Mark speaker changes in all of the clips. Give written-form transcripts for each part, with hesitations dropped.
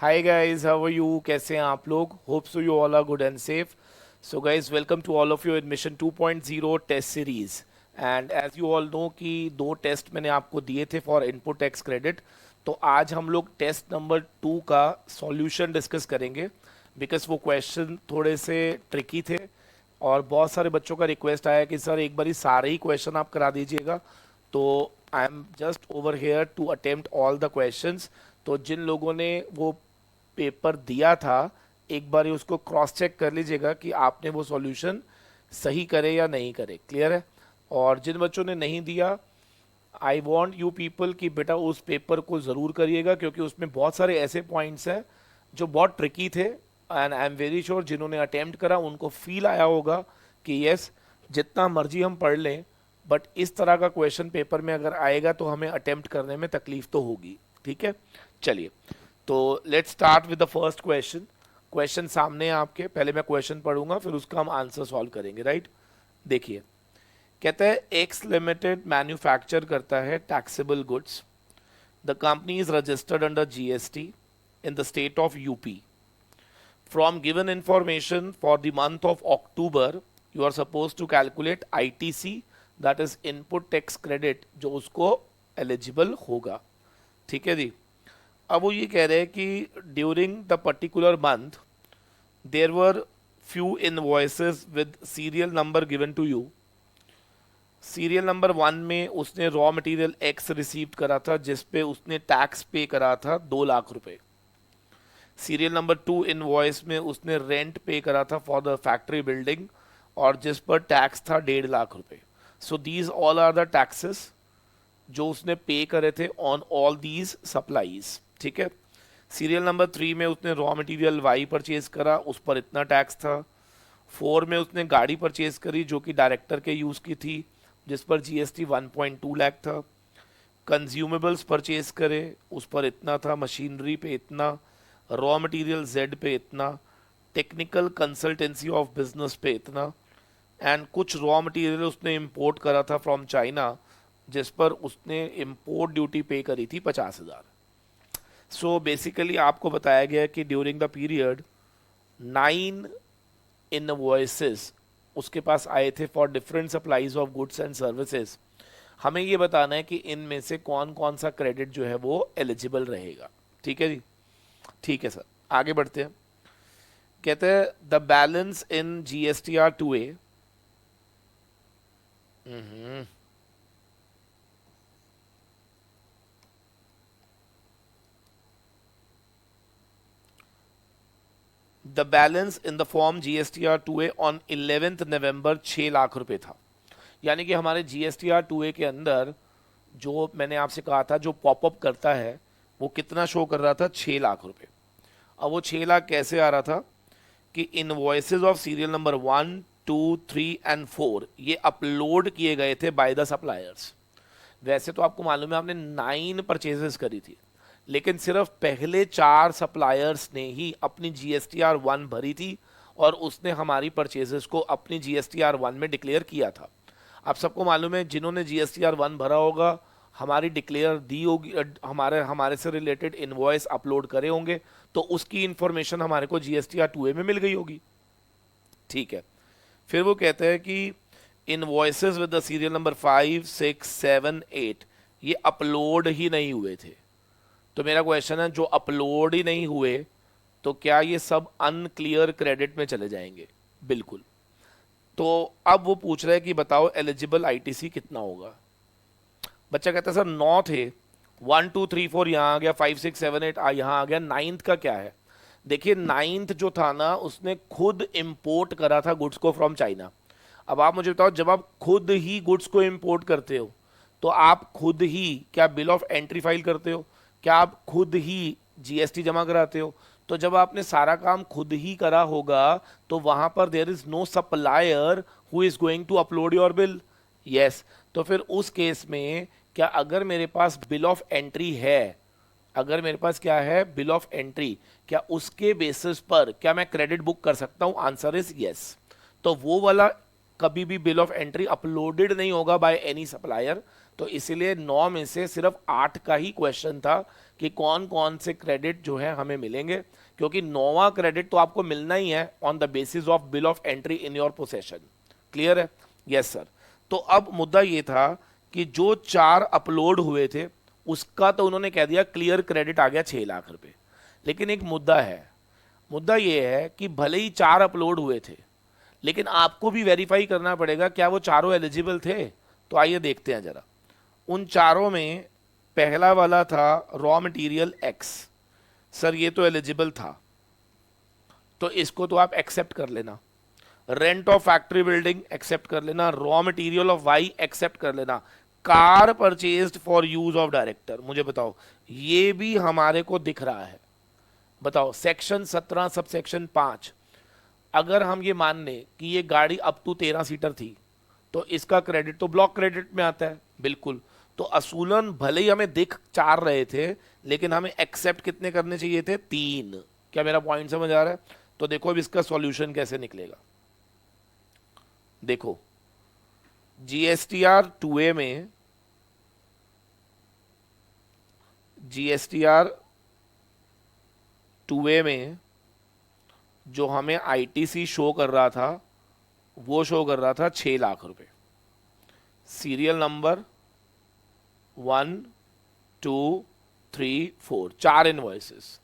Speaker 1: Hi guys, how are you? कैसे हैं आप लोग? Hope so you all are good and safe. So guys, welcome to all of you admission 2.0 test series. And as you all know कि दो test मैंने आपको दिए थे फॉर इनपुट टैक्स क्रेडिट. तो आज हम लोग टेस्ट नंबर 2 का सॉल्यूशन डिस्कस करेंगे बिकॉज वो क्वेश्चन थोड़े से ट्रिकी थे और बहुत सारे बच्चों का रिक्वेस्ट आया कि सर एक बारी सारे ही क्वेश्चन आप करा दीजिएगा. तो I am just over here to attempt all the questions. तो जिन लोगों ने वो पेपर दिया था, एक बार उसको क्रॉस चेक कर लीजिएगा कि आपने वो सॉल्यूशन सही करे या नहीं करे. क्लियर है? और जिन बच्चों ने नहीं दिया, आई वॉन्ट यू पीपल कि बेटा उस पेपर को ज़रूर करिएगा क्योंकि उसमें बहुत सारे ऐसे पॉइंट्स हैं जो बहुत ट्रिकी थे. And I am very sure जिन्होंने अटेम्प्ट करा उनको फील आया होगा कि यस, जितना मर्जी हम पढ़ लें बट इस तरह का क्वेश्चन पेपर में अगर आएगा तो हमें अटेम्प्ट करने में तकलीफ तो होगी. ठीक है, चलिए. तो let's start with the first question. Question सामने है आपके. पहले मैं क्वेश्चन पढ़ूंगा फिर उसका हम आंसर सॉल्व करेंगे. राइट, देखिए. कहता है एक्स लिमिटेड मैन्युफैक्चर करता है taxable goods. The company is registered under GST in the state of UP. From given information for the month of October you are suppose to calculate ITC, that is input tax credit, जो उसको eligible होगा. ठीक है जी. अब वो ये कह रहे हैं कि during the particular month there were few invoices with serial number given to you. Serial number 1 में उसने रॉ मटेरियल एक्स रिसीव करा था जिस पे उसने टैक्स पे करा था 2 लाख रुपए. सीरियल नंबर 2 इनवॉइस में उसने रेंट पे करा था फॉर द फैक्ट्री बिल्डिंग और जिस पर टैक्स था 1.5 लाख रुपए. So these all are the taxes जो उसने पे करे थे ऑन ऑल दीज सप्लाईज. ठीक है. सीरियल नंबर 3 में उसने रॉ मटेरियल वाई परचेज करा, उस पर इतना टैक्स था. 4 में उसने गाड़ी परचेज करी जो कि डायरेक्टर के यूज़ की थी जिस पर जीएसटी 1.2 लाख था. कंज्यूमेबल्स परचेज करे, उस पर इतना था. मशीनरी पे इतना. रॉ मटेरियल जेड पे इतना. टेक्निकल कंसल्टेंसी ऑफ बिजनेस पे इतना. एंड कुछ रॉ मटेरियल उसने इंपोर्ट करा था फ्रॉम चाइना जिस पर उसने इंपोर्ट ड्यूटी पे करी थी 50,000. सो बेसिकली आपको बताया गया कि ड्यूरिंग द पीरियड 9 इनवॉइसेस उसके पास आए थे for different supplies of goods and services. हमें ये बताना है कि इनमें से कौन कौन सा क्रेडिट जो है वो एलिजिबल रहेगा. ठीक है जी. ठीक है सर, आगे बढ़ते हैं. कहते हैं the balance in GSTR 2A. The balance in the form GSTR 2A on 11 नवंबर 6 लाख रुपए था. यानी कि हमारे जीएसटीआर 2A के अंदर जो मैंने आपसे कहा था जो पॉपअप करता है वो कितना शो कर रहा था? 6 लाख रुपए. अब वो 6 लाख कैसे आ रहा था कि invoices of serial number 1, 2, 3 and 4 ये अपलोड किए गए थे बाय द सप्लायर्स. वैसे तो आपको मालूम है आपने 9 परचेजेस करी थी लेकिन सिर्फ पहले 4 सप्लायर्स ने ही अपनी जीएसटीआर 1 भरी थी और उसने हमारी परचेजेस को अपनी जीएसटीआर 1 में डिक्लेयर किया था. आप सबको मालूम है जिन्होंने जीएसटीआर 1 भरा होगा हमारी डिक्लेयर दी होगी, हमारे हमारे से रिलेटेड इनवॉइस अपलोड करे होंगे तो उसकी इंफॉर्मेशन हमारे को जीएसटीआर 2A में मिल गई होगी. ठीक है. फिर वो कहते हैं कि invoices with the serial number 5, 6, 7, 8 ये अपलोड ही नहीं हुए थे. तो मेरा क्वेश्चन है जो अपलोड ही नहीं हुए तो क्या ये सब अनक्लियर क्रेडिट में चले जाएंगे? बिल्कुल. तो अब वो पूछ रहे हैं कि बताओ एलिजिबल आईटीसी कितना होगा. बच्चा कहता है सर 9 थे, 1, 2, 3, 4 यहाँ आ गया, 5, 6, 7, 8 यहाँ आ गया, 9th का क्या है? देखिए 9th जो था ना उसने खुद इंपोर्ट करा था गुड्स को फ्रॉम चाइना. अब आप मुझे बताओ जब आप खुद ही गुड्स को इंपोर्ट करते हो तो आप खुद ही क्या बिल ऑफ एंट्री फाइल करते हो? क्या आप खुद ही जीएसटी जमा कराते हो? तो जब आपने सारा काम खुद ही करा होगा तो वहां पर there is no supplier who is going to upload your bill. Yes. तो फिर उस केस में क्या अगर मेरे पास बिल ऑफ एंट्री है, अगर मेरे पास क्या है बिल ऑफ एंट्री, क्या उसके बेसिस पर क्या मैं क्रेडिट बुक कर सकता हूं? Answer is yes. तो वो वाला कभी भी बिल ऑफ एंट्री अपलोडेड नहीं होगा बाय एनी सप्लायर. तो इसीलिए 9 में से सिर्फ 8 का ही क्वेश्चन था कि कौन कौन से क्रेडिट जो है हमें मिलेंगे, क्योंकि 9वां क्रेडिट तो आपको मिलना ही है on the basis of bill of entry in your possession. Clear है? Yes sir. तो अब मुद्दा ये था कि जो 4 अपलोड हुए थे उसका तो उन्होंने कह दिया क्लियर क्रेडिट आ गया 6 लाख रुपए, लेकिन एक मुद्दा है। मुद्दा ये है कि भले ही 4 अपलोड हुए थे, लेकिन आपको भी वेरीफाई करना पड़ेगा क्या वो चारों एलिजिबल थे। तो आइए देखते हैं जरा। उन चारों में पहला वाला था रॉ मटेरियल एक्स। सर ये तो एलिजिबल था, तो इसको तो आप एक्सेप्ट कर लेना। Rent of factory building accept कर लेना। Raw material of Y accept कर लेना। Car purchased for use of director, मुझे बताओ ये भी हमारे को दिख रहा है। बताओ सेक्शन 17 सब सेक्शन 5, अगर हम ये मान लें कि ये गाड़ी अप टू 13 सीटर थी तो इसका क्रेडिट तो ब्लॉक क्रेडिट में आता है। बिल्कुल। तो असूलन भले ही हमें दिख 4 रहे थे, लेकिन हमें एक्सेप्ट कितने करने चाहिए थे? 3। क्या मेरा पॉइंट समझ आ रहा है? तो देखो अब इसका सॉल्यूशन कैसे निकलेगा। देखो जीएसटीआर 2A में, जीएसटीआर 2A में जो हमें आईटीसी शो कर रहा था वो शो कर रहा था 6 लाख रुपए। Serial number 1 2 3 4, 4 invoices.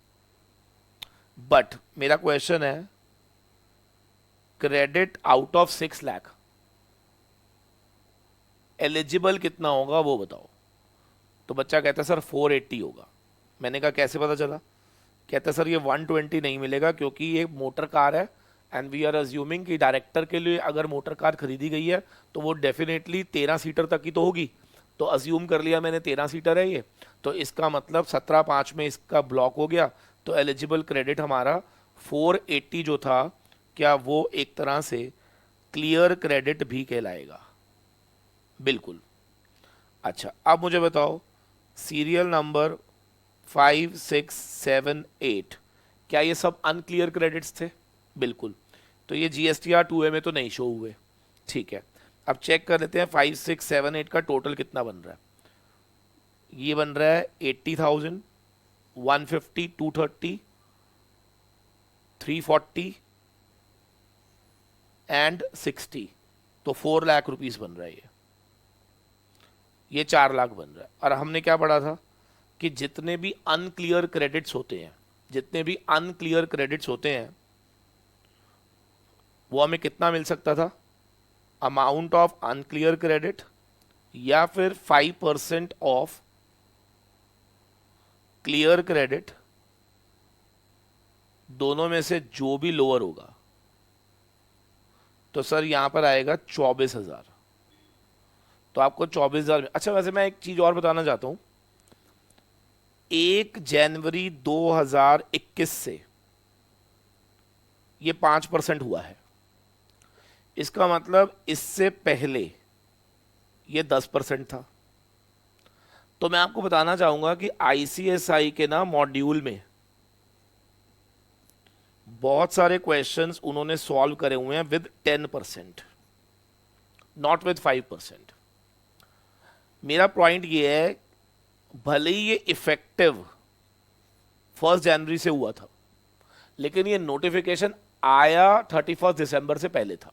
Speaker 1: बट मेरा क्वेश्चन है credit out of 6 lakh eligible कितना होगा वो बताओ। तो बच्चा कहता है सर 480 होगा। मैंने कहा कैसे पता चला? कहता है सर ये 120 नहीं मिलेगा क्योंकि ये मोटर कार है एंड वी आर अज्यूमिंग कि डायरेक्टर के लिए अगर मोटर कार खरीदी गई है तो वो डेफिनेटली 13 सीटर तक की तो होगी। तो अज्यूम कर लिया मैंने 13 सीटर है ये, तो इसका मतलब 17/5 में इसका ब्लॉक हो गया। तो एलिजिबल क्रेडिट हमारा 480 जो था, क्या वो एक तरह से क्लियर क्रेडिट भी कहलाएगा? बिल्कुल। अच्छा अब मुझे बताओ सीरियल नंबर 5 6 7 8, क्या ये सब अनक्लियर क्रेडिट्स थे? बिल्कुल। तो ये जीएसटीआर 2A में तो नहीं शो हुए। ठीक है, अब चेक कर लेते हैं 5 6 7 8 का टोटल कितना बन रहा है। ये बन रहा है 80,000, 150, 230, 340 एंड 60। तो 4 लाख रुपीस बन रहा है ये 4 लाख बन रहा है। और हमने क्या पढ़ा था कि जितने भी अनक्लियर क्रेडिट्स होते हैं, जितने भी अनक्लियर क्रेडिट्स होते हैं वो हमें कितना मिल सकता था? अमाउंट ऑफ अनक्लियर क्रेडिट या फिर 5% ऑफ क्लियर क्रेडिट, दोनों में से जो भी लोअर होगा। तो सर यहां पर आएगा 24,000। तो आपको 24,000। अच्छा वैसे मैं एक चीज और बताना चाहता हूं, 1 जनवरी 2021 से ये 5% हुआ है। इसका मतलब इससे पहले ये 10% था। तो मैं आपको बताना चाहूंगा कि आईसीएसआई के ना मॉड्यूल में बहुत सारे क्वेश्चंस उन्होंने सॉल्व करे हुए हैं विद 10%, नॉट विद 5%। मेरा पॉइंट ये है भले ही ये इफेक्टिव 1 जनवरी से हुआ था, लेकिन ये नोटिफिकेशन आया 31 दिसंबर से पहले था।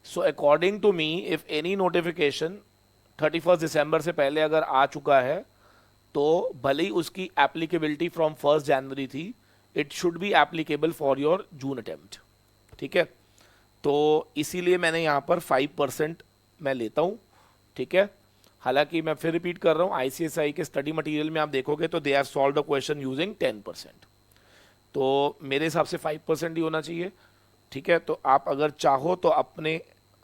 Speaker 1: So according to me if any notification 31 दिसंबर से पहले अगर आ चुका है तो भले ही उसकी एप्लीकेबिलिटी फ्रॉम 1 जनवरी थी, it should be applicable for your June attempt. ठीक है, तो इसीलिए मैंने यहां पर 5% मैं लेता हूं। ठीक है, हालांकि मैं फिर रिपीट कर रहा हूं, आईसीएसआई के स्टडी मटेरियल में आप देखोगे तो they have solved the question using 10%। तो मेरे हिसाब से 5% ही होना चाहिए। ठीक है, तो आप अगर चाहो तो अपने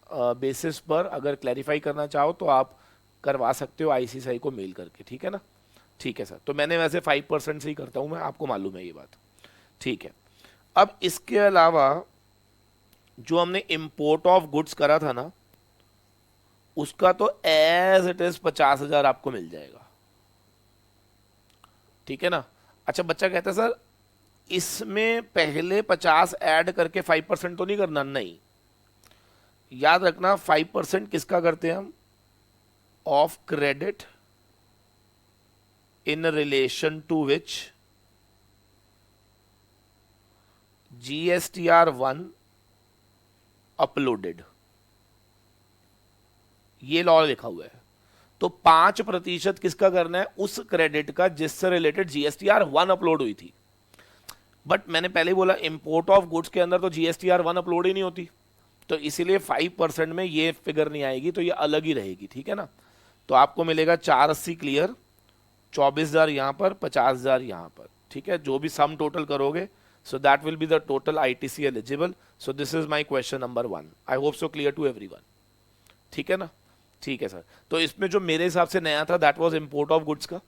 Speaker 1: बेसिस पर अगर क्लैरिफाई करना चाहो तो आप करवा सकते हो आईसीएसआई को मेल करके। ठीक है ना? ठीक है सर, तो मैंने वैसे 5% से ही करता हूं मैं, आपको मालूम है ये बात। ठीक है, अब इसके अलावा जो हमने इंपोर्ट ऑफ गुड्स करा था ना, उसका तो एज इट इज 50,000 आपको मिल जाएगा। ठीक है ना? अच्छा बच्चा कहता है सर इसमें पहले 50 ऐड करके 5% तो नहीं करना? नहीं, याद रखना 5% किसका करते हैं हम? of credit in relation to which GSTR1 uploaded, ये लॉ लिखा हुआ है। तो 5% किसका करना है? उस क्रेडिट का जिससे रिलेटेड GSTR1 अपलोड हुई थी। बट मैंने पहले बोला इंपोर्ट ऑफ गुड्स के अंदर तो GSTR1 अपलोड ही नहीं होती, तो इसीलिए 5% में ये फिगर नहीं आएगी, तो ये अलग ही रहेगी, ठीक है ना। तो आपको मिलेगा 480 क्लियर, 24,000 यहां पर, 50,000 यहां पर, ठीक है। जो भी सम टोटल करोगे, so that will be the total ITC eligible. So this is my question number 1. I hope so clear to everyone. ठीक है ना? ठीक है सर। तो इसमें जो मेरे हिसाब से नया था that was import of goods का,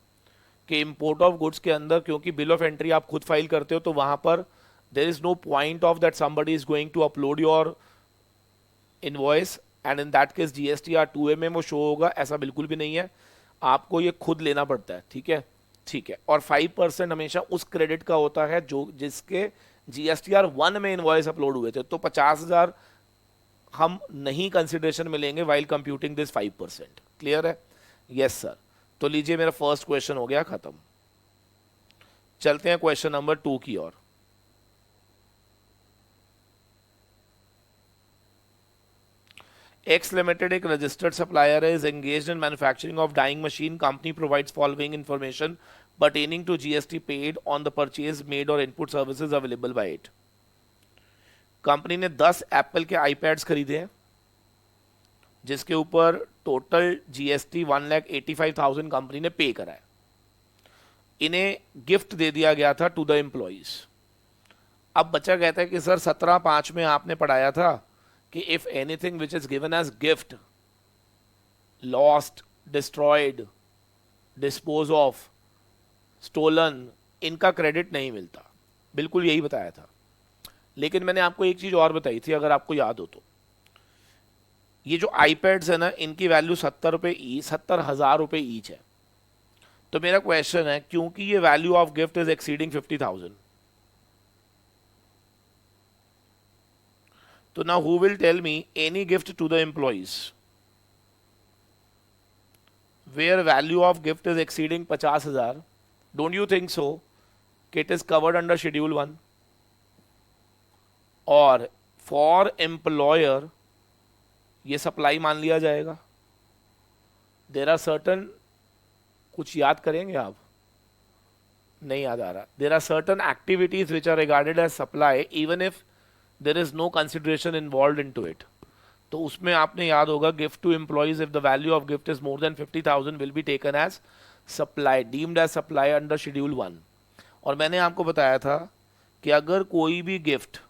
Speaker 1: कि import of goods के अंदर क्योंकि bill of entry आप खुद फाइल करते हो, तो वहां पर there is no point of that somebody is going to upload your invoice and in that case GSTR 2A में वो शो होगा, ऐसा बिल्कुल भी नहीं है, आपको ये खुद लेना पड़ता है, ठीक है। ठीक है। और 5% हमेशा उस क्रेडिट का होता है जो जिसके GSTR1 में इनवॉइस अपलोड हुए थे। तो 50,000 हम नहीं कंसिडरेशन में लेंगे वाइल कंप्यूटिंग दिस 5%। क्लियर है? Yes sir. तो लीजिए मेरा फर्स्ट क्वेश्चन हो गया खत्म। चलते हैं क्वेश्चन नंबर 2 की ओर। X Limited एक रजिस्टर्ड सप्लायर है, is engaged in manufacturing of dyeing machine. Company provides following information pertaining to GST paid on the purchase made or input services available by it. Company ने 10 Apple के iPads खरीदे हैं जिसके ऊपर total GST 1,85,000 company ने पे करा है। इन्हें गिफ्ट दे दिया गया था टू द एम्प्लॉइज। अब बच्चा कहता है कि सर 17/5 में आपने पढ़ाया था कि if anything which is given as gift, lost, destroyed, dispose of, stolen, इनका क्रेडिट नहीं मिलता। बिल्कुल यही बताया था। लेकिन मैंने आपको एक चीज और बताई थी, अगर आपको याद हो तो, ये जो आईपैड्स है ना, इनकी वैल्यू 70 रुपए ईच, 70,000 रुपए ईच है। तो मेरा क्वेश्चन है, क्योंकि ये value of gift is exceeding 50,000, तो now who will tell me any gift to the employees where value of gift is exceeding 50,000? Don't you think so? It is covered under Schedule 1. और for employer ये supply मान लिया जाएगा। There are certain, कुछ याद करेंगे आप? नहीं याद आ रहा। There are certain activities which are regarded as supply even if there is no consideration involved into it. तो उसमें आपने याद होगा gift to employees if the value of gift is more than 50,000 will be taken as supply, deemed as supply under schedule 1। और मैंने आपको बताया था कि अगर कोई भी गिफ्ट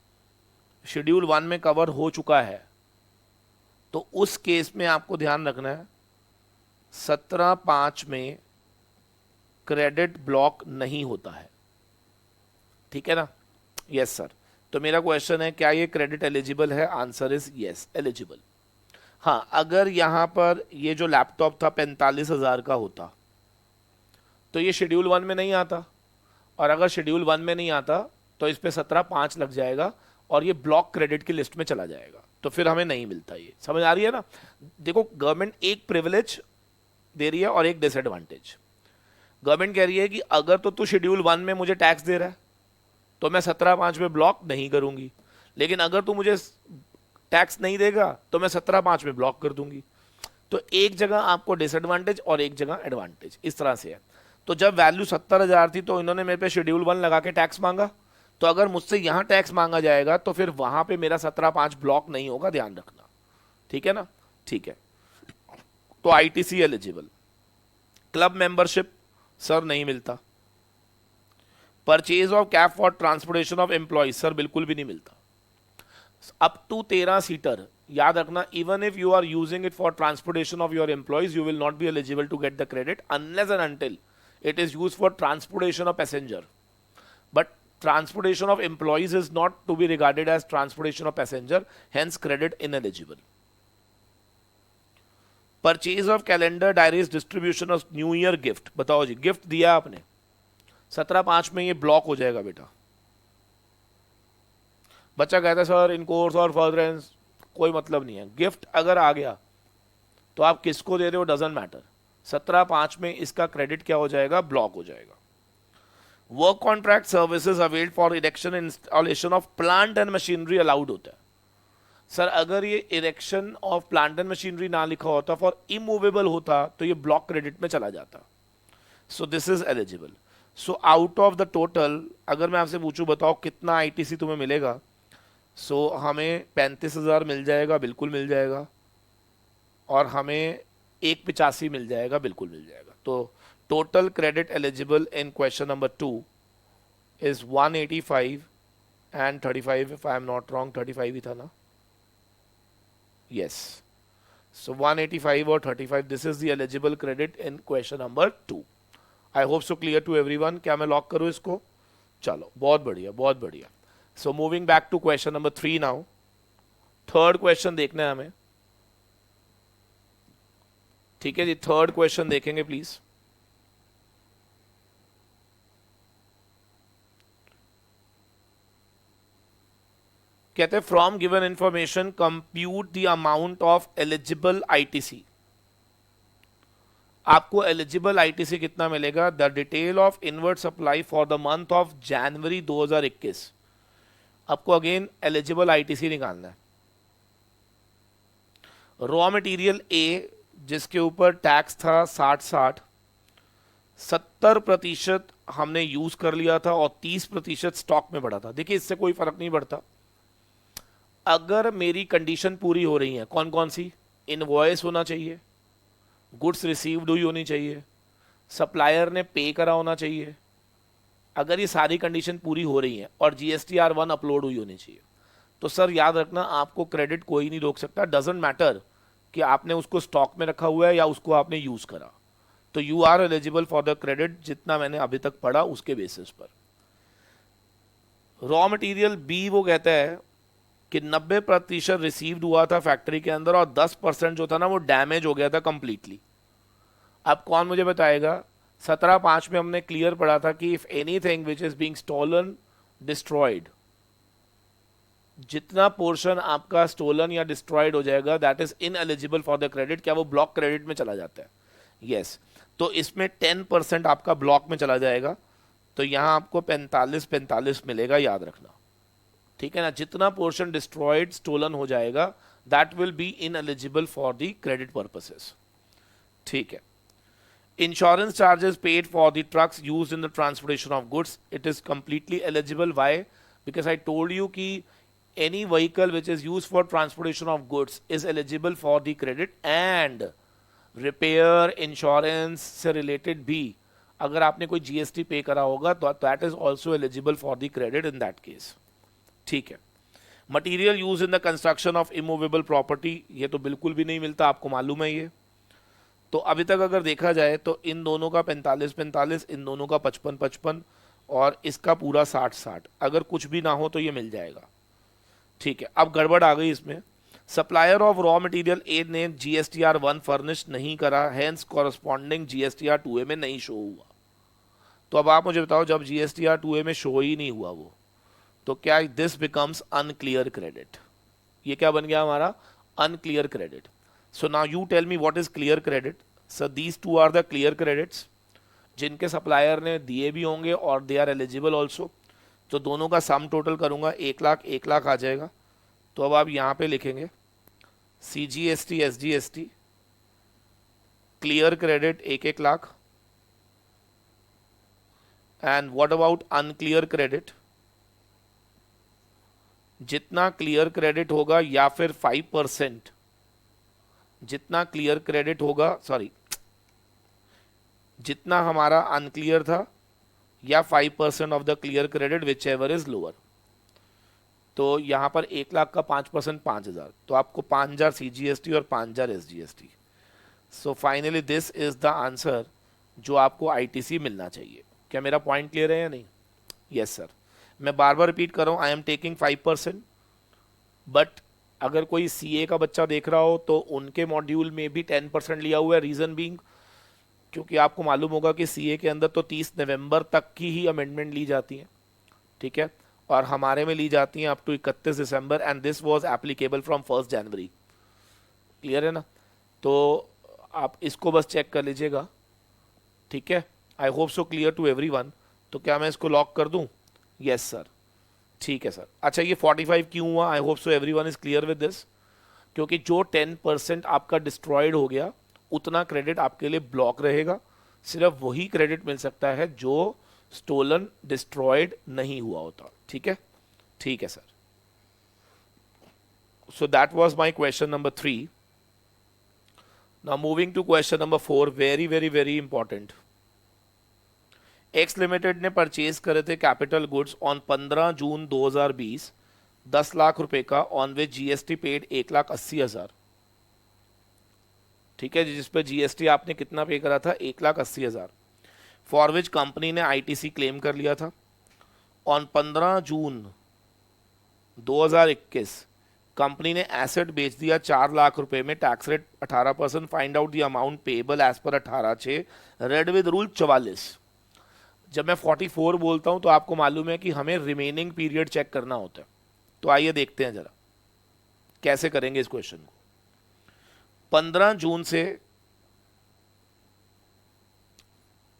Speaker 1: शेड्यूल 1 में कवर हो चुका है तो उस केस में आपको ध्यान रखना है 17/5 में क्रेडिट ब्लॉक नहीं होता है, ठीक है ना। Yes sir. तो मेरा क्वेश्चन है, क्या ये क्रेडिट एलिजिबल है? Answer is yes, eligible. हाँ, अगर यहां पर ये जो लैपटॉप था 45,000 का होता तो ये शेड्यूल 1 में नहीं आता, और अगर शेड्यूल 1 में नहीं आता तो इस पे 17/5 लग जाएगा और ये ब्लॉक क्रेडिट की लिस्ट में चला जाएगा, तो फिर हमें नहीं मिलता। ये समझ आ रही है ना? देखो, गवर्नमेंट एक प्रिविलेज दे रही है और एक डिसएडवांटेज। गवर्नमेंट कह रही है कि अगर तो तू शेड्यूल 1 में मुझे टैक्स दे रहा है तो मैं 17/5 में ब्लॉक नहीं करूंगी, लेकिन अगर तू मुझे टैक्स नहीं देगा तो मैं 17/5 में ब्लॉक कर दूंगी। तो एक जगह आपको डिसएडवांटेज और एक जगह एडवांटेज, इस तरह से है। तो जब वैल्यू 70,000 थी तो इन्होंने मेरे पे शेड्यूल 1 लगा के टैक्स मांगा, तो अगर मुझसे यहां टैक्स मांगा जाएगा तो फिर वहां पे मेरा 17/5 ब्लॉक नहीं होगा, ध्यान रखना, ठीक है ना। ठीक है। तो ITC eligible. Club membership sir नहीं मिलता। Purchase of cab for transportation of employees sir बिल्कुल भी नहीं मिलता। अप टू 13 सीटर, याद रखना, even if you are using it for transportation of your employees you will not be eligible to get the credit unless and until it is used for transportation of passenger, but transportation of employees is not to be regarded as transportation of passenger, hence credit ineligible. Purchase of calendar diaries, distribution of new year gift, बताओ जी, gift दिया आपने 17/5 में, ये block हो जाएगा बेटा। बच्चा कहता है सर इन कोर्स और फर्दरेंस कोई मतलब नहीं है, गिफ्ट अगर आ गया तो आप किसको दे रहे हो डजेंट मैटर, 17/5 में इसका क्रेडिट क्या हो जाएगा, ब्लॉक हो जाएगा। Work contract services availed for erection installation of plant and machinery allowed होता है। सर अगर ये erection of plant and machinery ना लिखा होता, फॉर इमूवेबल होता, तो ये ब्लॉक क्रेडिट में चला जाता। So this is eligible. So out of the total अगर मैं आपसे पूछूं बताओ कितना आईटीसी तुम्हें मिलेगा, सो हमें 35,000 मिल जाएगा, बिल्कुल मिल जाएगा, और हमें 185 मिल जाएगा, बिल्कुल मिल जाएगा। तो total credit eligible in question number 2 is 185 and 35, if I am not wrong 35 ही था ना, यस। सो 185 और 35, this is the eligible credit in question number 2। I hope so clear to everyone. क्या मैं लॉक करूं इसको? चलो बहुत बढ़िया, बहुत बढ़िया। So moving back to question number 3 now. Third question देखना है हमें, ठीक है जी। थर्ड क्वेश्चन देखेंगे प्लीज। कहते हैं from given information compute the amount of eligible ITC. आपको एलिजिबल आईटीसी कितना मिलेगा? The detail of inward supply for the month of January 2021। आपको अगेन एलिजिबल आईटीसी निकालना है। रॉ मटेरियल ए जिसके ऊपर टैक्स था 60-60, 70% हमने यूज कर लिया था और 30% स्टॉक में पड़ा था। देखिए इससे कोई फर्क नहीं पड़ता। अगर मेरी कंडीशन पूरी हो रही है, कौन कौन सी? इनवॉइस होना चाहिए, गुड्स रिसीव्ड हुई होनी चाहिए, सप्लायर ने पे करा होना चाहिए। अगर ये सारी कंडीशन पूरी हो रही है और GSTR 1 अपलोड हुई होनी चाहिए, तो सर याद रखना आपको क्रेडिट कोई नहीं रोक सकता। डजेंट मैटर कि आपने उसको स्टॉक में रखा हुआ है या उसको आपने यूज करा, तो you are eligible for the credit जितना मैंने अभी तक पढ़ा उसके बेसिस पर। रॉ मटेरियल बी वो कहता है कि 90% रिसीव्ड हुआ था फैक्ट्री के अंदर और 10% जो था ना वो डैमेज हो गया था कंप्लीटली। अब कौन मुझे बताएगा? 17/5 में हमने क्लियर पढ़ा था कि if anything which is being stolen destroyed, जितना पोर्शन आपका स्टोलन या डिस्ट्रॉयड हो जाएगा that is ineligible for the credit. क्या वो ब्लॉक क्रेडिट में चला जाता है? यस। तो इसमें 10% आपका ब्लॉक में चला जाएगा, तो यहां आपको 45-45 मिलेगा, याद रखना, ठीक है ना। जितना पोर्शन डिस्ट्रॉयड स्टोलन हो जाएगा that will be ineligible for the credit purposes, ठीक है। Insurance charges paid for the trucks used in the transportation of goods, it is completely eligible. Why? Because I told you कि any vehicle which is used for transportation of goods is eligible for the credit, and repair insurance से related भी अगर आपने कोई GST पे करा होगा तो that is also eligible for the credit in that case, ठीक है। Material use in the construction of immovable property, ये तो बिल्कुल भी नहीं मिलता, आपको मालूम है ये। तो अभी तक अगर देखा जाए तो इन दोनों का 45-45, इन दोनों का 55-55 और इसका पूरा 60-60, अगर कुछ भी ना हो तो ये मिल जाएगा, ठीक है। अब गड़बड़ आ गई इसमें। Supplier of raw material A ने GSTR 1 फर्निश नहीं करा, हेंस कॉरस्पॉन्डिंग GSTR 2A में नहीं शो हुआ। तो अब आप मुझे बताओ, जब GSTR 2A में शो ही नहीं हुआ वो, तो क्या दिस बिकम्स अनक्लियर क्रेडिट? ये क्या बन गया हमारा? Unclear credit. So now you tell me what is clear credit. Sir these two are the clear credits जिनके सप्लायर ने दिए भी होंगे और दे आर एलिजिबल ऑल्सो। तो दोनों का सम टोटल करूंगा, 1 लाख आ जाएगा। तो अब आप यहां पे लिखेंगे CGST SGST clear credit 1 lakh, and what about unclear credit? जितना क्लियर क्रेडिट होगा या फिर 5%, जितना क्लियर क्रेडिट होगा, सॉरी, जितना हमारा अनक्लियर था या 5% of the clear credit which ever is lower. तो यहां पर 1 लाख का 5% 5,000, तो आपको 5,000 CGST और 5,000 SGST। So finally this is the answer जो आपको ITC मिलना चाहिए। क्या मेरा पॉइंट क्लियर है या नहीं? Yes sir. मैं बार बार रिपीट कर रहा हूं, आई एम टेकिंग 5%, बट अगर कोई CA का बच्चा देख रहा हो तो उनके मॉड्यूल में भी 10% लिया हुआ है। रीजन बीइंग, क्योंकि आपको मालूम होगा कि CA के अंदर तो 30 नवंबर तक की ही अमेंडमेंट ली जाती है, ठीक है, और हमारे में ली जाती हैं up to 31 December, and this was applicable from 1 January. Clear है ना? तो आप इसको बस चेक कर लीजिएगा, ठीक है। I hope so clear to everyone. तो क्या मैं इसको लॉक कर दूं? यस सर, ठीक है सर। अच्छा, ये 45 क्यों हुआ? आई hope so everyone is clear with this. क्योंकि जो 10% आपका डिस्ट्रॉयड हो गया उतना क्रेडिट आपके लिए ब्लॉक रहेगा। सिर्फ वही क्रेडिट मिल सकता है जो स्टोलन डिस्ट्रॉयड नहीं हुआ होता, ठीक है। ठीक है sir. So that was my question number 3। Now moving to question number 4, very very very important. X limited ने परचेज करे थे capital goods on 15 June 2020 10 lakh रुपए का, ऑन विच जीएसटी पेड 1,80,000। ठीक है, जिस पे जीएसटी आपने कितना पे करा था? 1,80,000। फॉर विच कंपनी ने आईटीसी क्लेम कर लिया था। ऑन 15 जून 2021 कंपनी ने एसेट बेच दिया 4 लाख रुपए में, tax rate 18%। Find out the amount payable as per 18(6) read with rule 44। जब मैं 44 बोलता हूं तो आपको मालूम है कि हमें रिमेनिंग पीरियड चेक करना होता है। तो आइए देखते हैं जरा कैसे करेंगे इस क्वेश्चन को। 15 जून से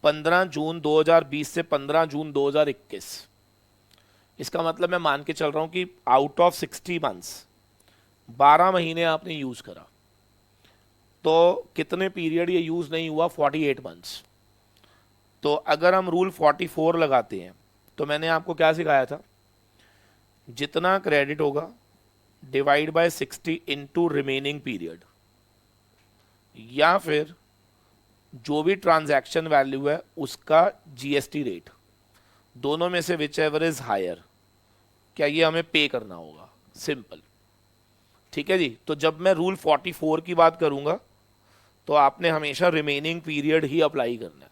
Speaker 1: 15 जून 2020 से 15 जून 2021, इसका मतलब मैं मान के चल रहा हूं कि आउट ऑफ 60 मंथ्स 12 महीने आपने यूज करा, तो कितने पीरियड ये यूज नहीं हुआ? 48 मंथ्स। तो अगर हम रूल 44 लगाते हैं तो मैंने आपको क्या सिखाया था? जितना क्रेडिट होगा divide by 60 into remaining period, या फिर जो भी ट्रांजैक्शन वैल्यू है उसका जीएसटी रेट, दोनों में से विच एवर इज हायर, क्या ये हमें पे करना होगा? सिंपल, ठीक है जी। तो जब मैं रूल 44 की बात करूंगा तो आपने हमेशा रिमेनिंग पीरियड ही अप्लाई करना है।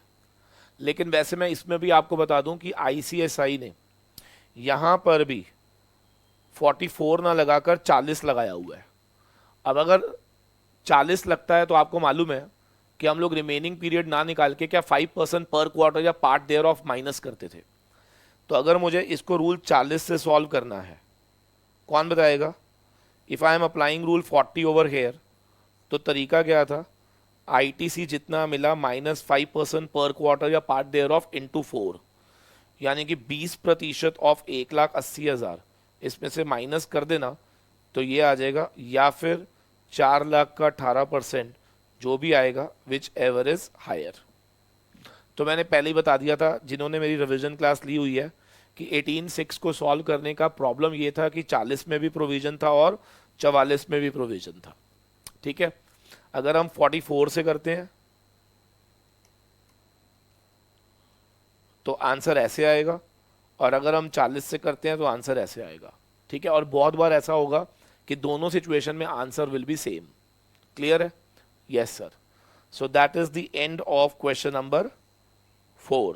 Speaker 1: लेकिन वैसे मैं इसमें भी आपको बता दूं कि आईसीएसआई ने यहां पर भी 44 ना लगाकर 40 लगाया हुआ है। अब अगर 40 लगता है तो आपको मालूम है कि हम लोग रिमेनिंग पीरियड ना निकाल के क्या 5% पर क्वार्टर या पार्ट देयर ऑफ माइनस करते थे। तो अगर मुझे इसको रूल 40 से सॉल्व करना है, कौन बताएगा? If I am applying rule 40 over here, तो तरीका क्या था? आईटीसी जितना मिला -5% पर क्वार्टर या पार्ट देयर ऑफ इंटू 4, यानी कि 20% ऑफ 1,80,000 इसमें से माइनस कर देना तो ये आ जाएगा, या फिर 4 लाख का 18% जो भी आएगा विच एवर इज हायर। तो मैंने पहले ही बता दिया था जिन्होंने मेरी रिवीजन क्लास ली हुई है कि 18(6) को सॉल्व करने का प्रॉब्लम ये था कि 40 में भी प्रोविजन था और 44 में भी प्रोविजन था, ठीक है। अगर हम 44 से करते हैं तो आंसर ऐसे आएगा, और अगर हम 40 से करते हैं तो आंसर ऐसे आएगा, ठीक है। और बहुत बार ऐसा होगा कि दोनों सिचुएशन में answer will be same. Clear है? Yes sir. So that is the end of question number 4.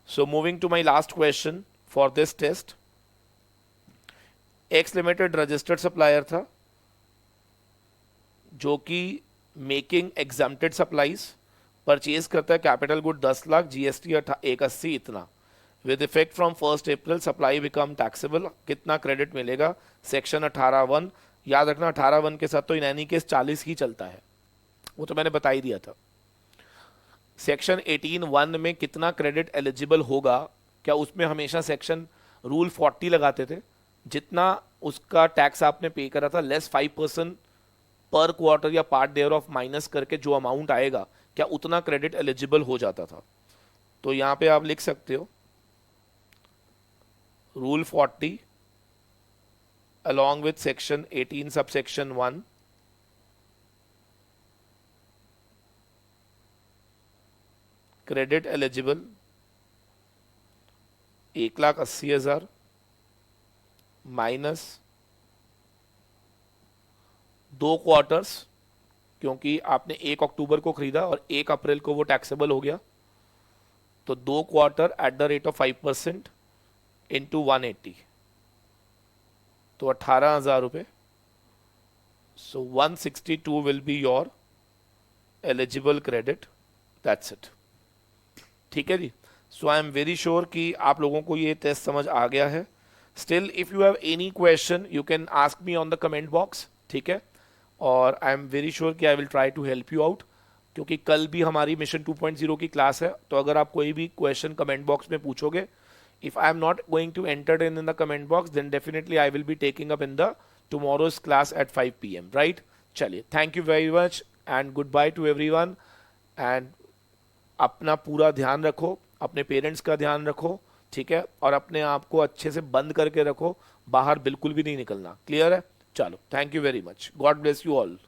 Speaker 1: So moving to my last question for this test. X Limited registered supplier था जो कि मेकिंग एग्जाम्प्टेड सप्लाईज, परचेज करता है capital good 10 lakh, GST 180 इतना, with effect from 1 April supply become taxable. कितना credit मिलेगा? Section 18(1). याद रखना 18(1) के साथ तो इन एनी केस 40 ही चलता है, वो तो मैंने बता ही दिया था। सेक्शन 18(1) में कितना क्रेडिट एलिजिबल होगा? क्या उसमें हमेशा सेक्शन रूल 40 लगाते थे? जितना उसका टैक्स आपने पे करा था लेस 5% पर क्वार्टर या पार्ट देयर ऑफ माइनस करके जो अमाउंट आएगा, क्या उतना क्रेडिट एलिजिबल हो जाता था? तो यहां पे आप लिख सकते हो rule 40 along with section 18 subsection 1 credit eligible 1,80,000 minus 2 quarters, क्योंकि आपने 1 अक्टूबर को खरीदा और 1 अप्रैल को वो टैक्सेबल हो गया, तो 2 quarter at the rate of 5% into 180, तो 18,000 रुपये। सो 162 will be your eligible credit, that's it. ठीक है जी। सो आई एम वेरी श्योर कि आप लोगों को ये टेस्ट समझ आ गया है। Still if you have any question you can ask me on the comment box, ठीक है। और आई एम वेरी श्योर कि I will try to help you out, क्योंकि कल भी हमारी मिशन 2.0 की क्लास है। तो अगर आप कोई भी क्वेश्चन कमेंट बॉक्स में पूछोगे, if I am not going to enter in the comment box, then definitely I will be taking up in the tomorrow's class at 5 p.m. Right? चलिए, thank you very much and goodbye to everyone, and अपना पूरा ध्यान रखो, अपने parents का ध्यान रखो, ठीक है, और अपने आप को अच्छे से बंद करके रखो, बाहर बिल्कुल भी नहीं निकलना। क्लियर है? चलो, thank you very much, God bless you all.